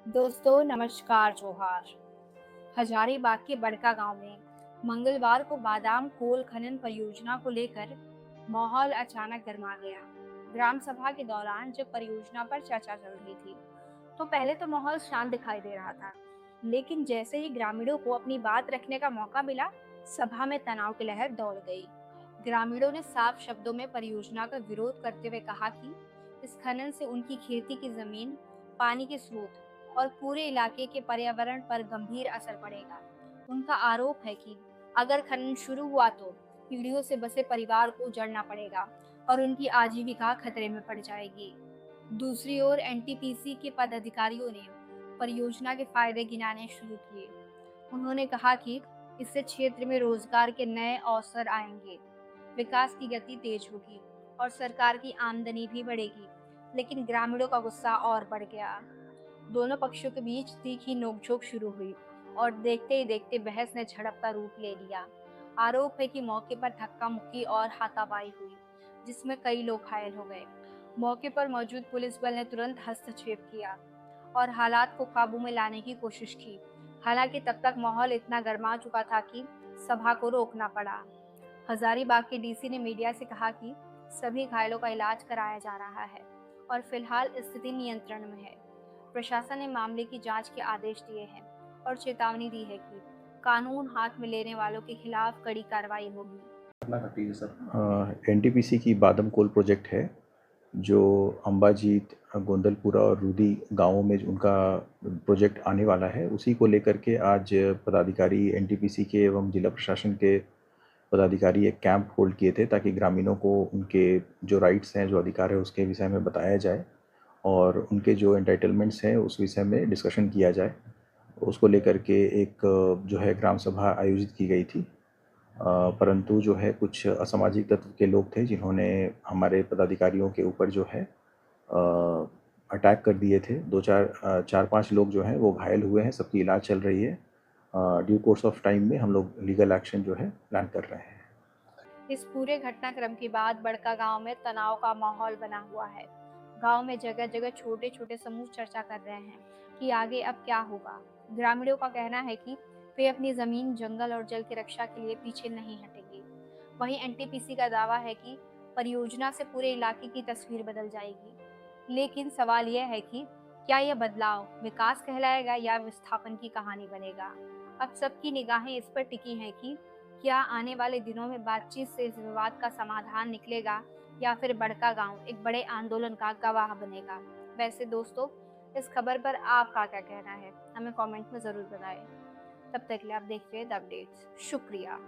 दोस्तों नमस्कार जोहार। हजारीबाग के बड़का गांव में मंगलवार को बादाम कोल खनन परियोजना को लेकर माहौल अचानक गर्मा गया। ग्राम सभा के दौरान जब परियोजना पर चर्चा चल रही थी तो पहले तो माहौल शांत दिखाई दे रहा था, लेकिन जैसे ही ग्रामीणों को अपनी बात रखने का मौका मिला, सभा में तनाव की लहर दौड़ गई। ग्रामीणों ने साफ शब्दों में परियोजना का विरोध करते हुए कहा कि इस खनन से उनकी खेती की जमीन, पानी के स्रोत और पूरे इलाके के पर्यावरण पर गंभीर असर पड़ेगा। उनका आरोप है कि अगर खनन शुरू हुआ तो पीढ़ियों से बसे परिवार को उजड़ना पड़ेगा और उनकी आजीविका खतरे में पड़ जाएगी। दूसरी ओर एनटीपीसी के पदाधिकारियों ने परियोजना के फायदे गिनाने शुरू किए। उन्होंने कहा कि इससे क्षेत्र में रोजगार के नए अवसर आएंगे, विकास की गति तेज होगी और सरकार की आमदनी भी बढ़ेगी। लेकिन ग्रामीणों का गुस्सा और बढ़ गया। दोनों पक्षों के बीच तीखी नोकझोंक शुरू हुई और देखते ही देखते बहस ने झड़प का रूप ले लिया। आरोप है कि मौके पर धक्का मुक्की और हाथापाई हुई, जिसमें कई लोग घायल हो गए। मौके पर मौजूद पुलिस बल ने तुरंत हस्तक्षेप किया और हालात को काबू में लाने की कोशिश की। हालांकि तब तक माहौल इतना गर्मा चुका था कि सभा को रोकना पड़ा। हजारीबाग के डीसी ने मीडिया से कहा कि सभी घायलों का इलाज कराया जा रहा है और फिलहाल स्थिति नियंत्रण में है। प्रशासन ने मामले की जांच के आदेश दिए हैं और चेतावनी दी है कि कानून हाथ में लेने वालों के खिलाफ कड़ी कार्रवाई होगी। एनटीपीसी की बादम कोल प्रोजेक्ट है जो अंबाजीत, गोंदलपुरा और रूदी गांवों में उनका प्रोजेक्ट आने वाला है। उसी को लेकर के आज पदाधिकारी एनटीपीसी के एवं जिला प्रशासन के पदाधिकारी एक कैंप होल्ड किए थे ताकि ग्रामीणों को उनके जो राइट्स हैं, जो अधिकार है, उसके विषय में बताया जाए और उनके जो एंटाइटलमेंट्स हैं उस विषय में डिस्कशन किया जाए। उसको लेकर के एक जो है ग्राम सभा आयोजित की गई थी। परंतु जो है कुछ असामाजिक तत्व के लोग थे जिन्होंने हमारे पदाधिकारियों के ऊपर जो है अटैक कर दिए थे। चार पांच लोग जो हैं वो घायल हुए हैं, सबकी इलाज चल रही है। ड्यू कोर्स ऑफ टाइम में हम लोग लीगल एक्शन जो है प्लान कर रहे हैं। इस पूरे घटनाक्रम के बाद बड़का गांव में तनाव का माहौल बना हुआ है। गांव में जगह जगह छोटे छोटे समूह चर्चा कर रहे हैं कि आगे अब क्या होगा। ग्रामीणों का कहना है कि वे अपनी जमीन, जंगल और जल की रक्षा के लिए पीछे नहीं हटेंगे। वहीं एनटीपीसी का दावा है कि परियोजना से पूरे इलाके की तस्वीर बदल जाएगी। लेकिन सवाल यह है कि क्या यह बदलाव विकास कहलाएगा या विस्थापन की कहानी बनेगा। अब सबकी निगाहें इस पर टिकी हैं कि क्या आने वाले दिनों में बातचीत से इस विवाद का समाधान निकलेगा या फिर बड़का गांव एक बड़े आंदोलन का गवाह बनेगा। वैसे दोस्तों, इस खबर पर आपका क्या कहना है, हमें कमेंट में जरूर बताएं। तब तक के लिए आप देखते रहिए द अपडेट्स। शुक्रिया।